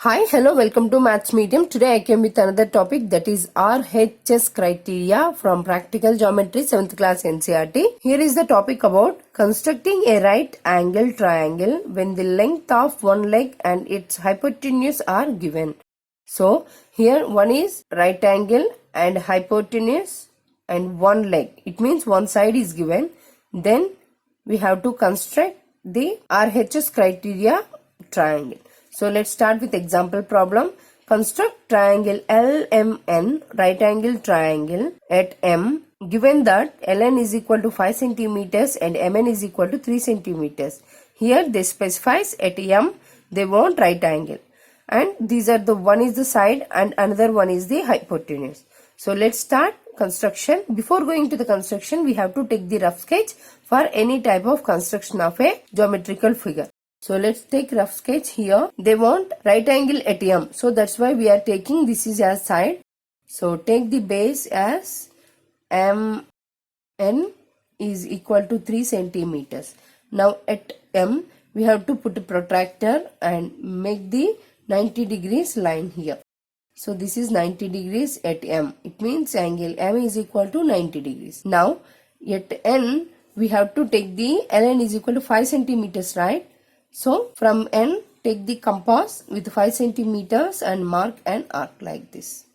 Hi, hello, welcome to Maths Medium. Today I came with another topic, that is RHS criteria from Practical Geometry 7th class NCERT. Here is the topic about constructing a right angle triangle when the length of one leg and its hypotenuse are given. So here one is right angle and hypotenuse and one leg. It means one side is given. Then we have to construct the RHS criteria triangle. So let's start with example problem. Construct triangle LMN, right angle triangle at M, given that Ln is equal to 5 centimeters and Mn is equal to 3 centimeters. Here they specifies at M they want right angle, and these are the one is the side and another one is the hypotenuse. So let's start construction. Before going to the construction, we have to take the rough sketch for any type of construction of a geometrical figure. So let's take rough sketch. Here they want right angle at M, so that's why we are taking this is as side. So take the base as Mn is equal to 3 centimeters. Now at M we have to put a protractor and make the 90 degrees line here. So this is 90 degrees at M. It means angle M is equal to 90 degrees. Now at N we have to take the Ln is equal to 5 centimeters, right? So from N take the compass with 5 centimeters and mark an arc like this.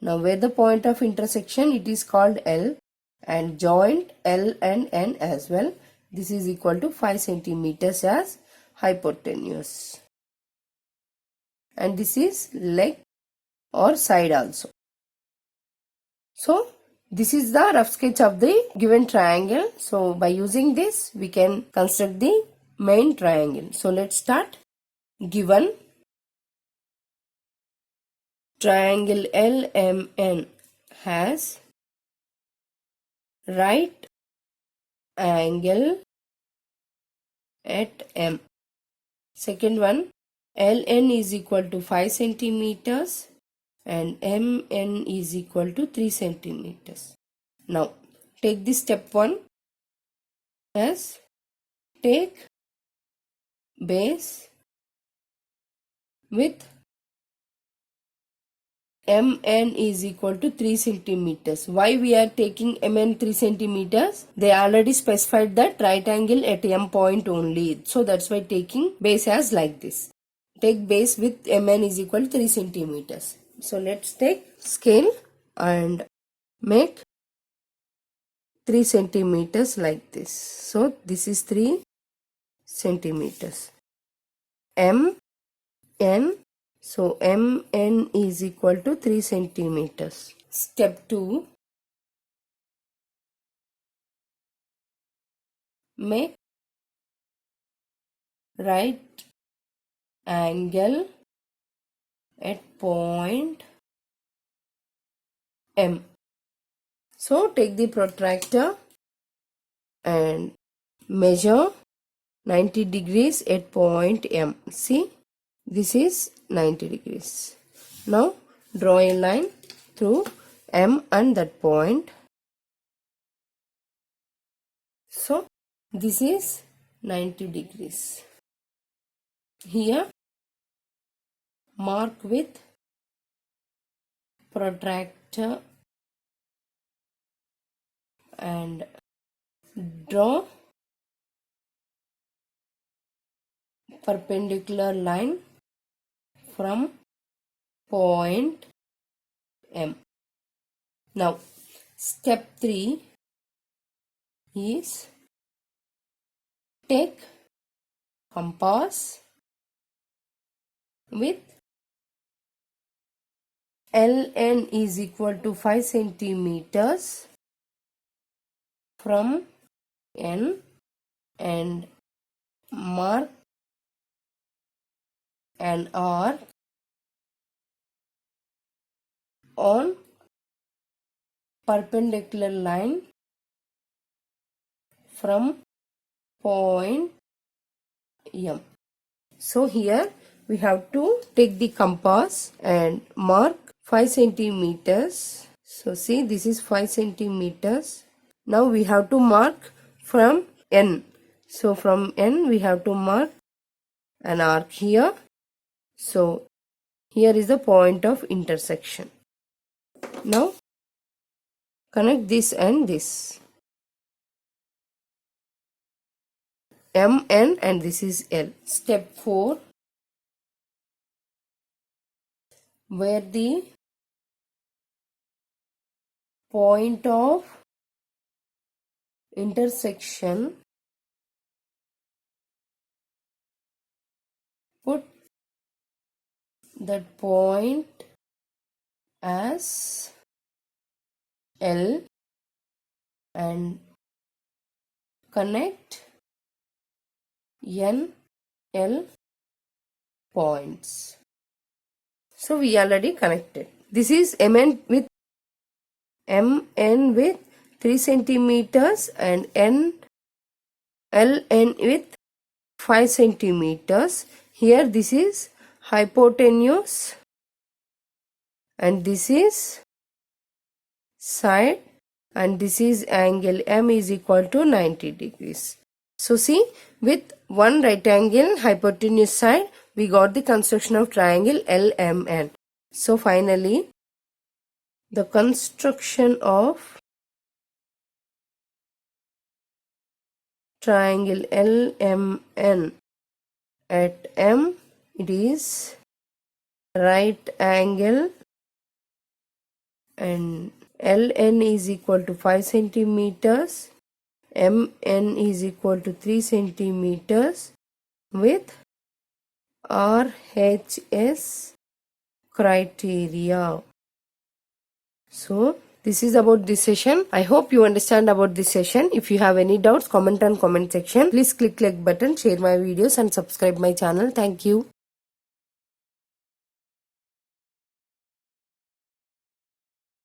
Now where the point of intersection, it is called L, and joint L and N as well. This is equal to 5 centimeters as hypotenuse. And this is leg or side also. So this is the rough sketch of the given triangle. So by using this we can construct the main triangle. So let's start. Given triangle LMN has right angle at M. Second one, Ln is equal to 5 centimeters and Mn is equal to 3 centimeters. Now take this step 1 as take base with Mn is equal to 3 centimeters. Why we are taking Mn 3 centimeters? They already specified that right angle at M point only. So that's why taking base as like this. Take base with Mn is equal to 3 centimeters. So let's take scale and make 3 centimeters like this. So this is 3 centimeters. Mn, so Mn is equal to 3 centimeters. Step 2, make right angle at point M. So take the protractor and measure 90 degrees at point M. See, this is 90 degrees. Now draw a line through M and that point. So this is 90 degrees. Here mark with protractor and draw perpendicular line from point M. Now step 3 is take compass with Ln is equal to 5 centimeters from N and mark an arc on perpendicular line from point M. So here we have to take the compass and mark 5 centimeters. So see, this is 5 centimeters. Now we have to mark from N. So from N we have to mark an arc here. So Here is the point of intersection. Now connect this and this. MN and this is L. Step 4, where the point of intersection, put that point as L and connect N, L points. So we already connected. This is MN with 3 centimeters and LN with 5 centimeters. Here this is hypotenuse and this is side and this is angle M is equal to 90 degrees. So see, with one right angle hypotenuse side we got the construction of triangle LMN. So finally the construction of triangle LMN at M, it is right angle and LN is equal to 5 centimeters, MN is equal to 3 centimeters with RHS criteria. So this is about this session. I hope you understand about this session. If you have any doubts, comment on comment section. Please click like button, share my videos and subscribe my channel. Thank you.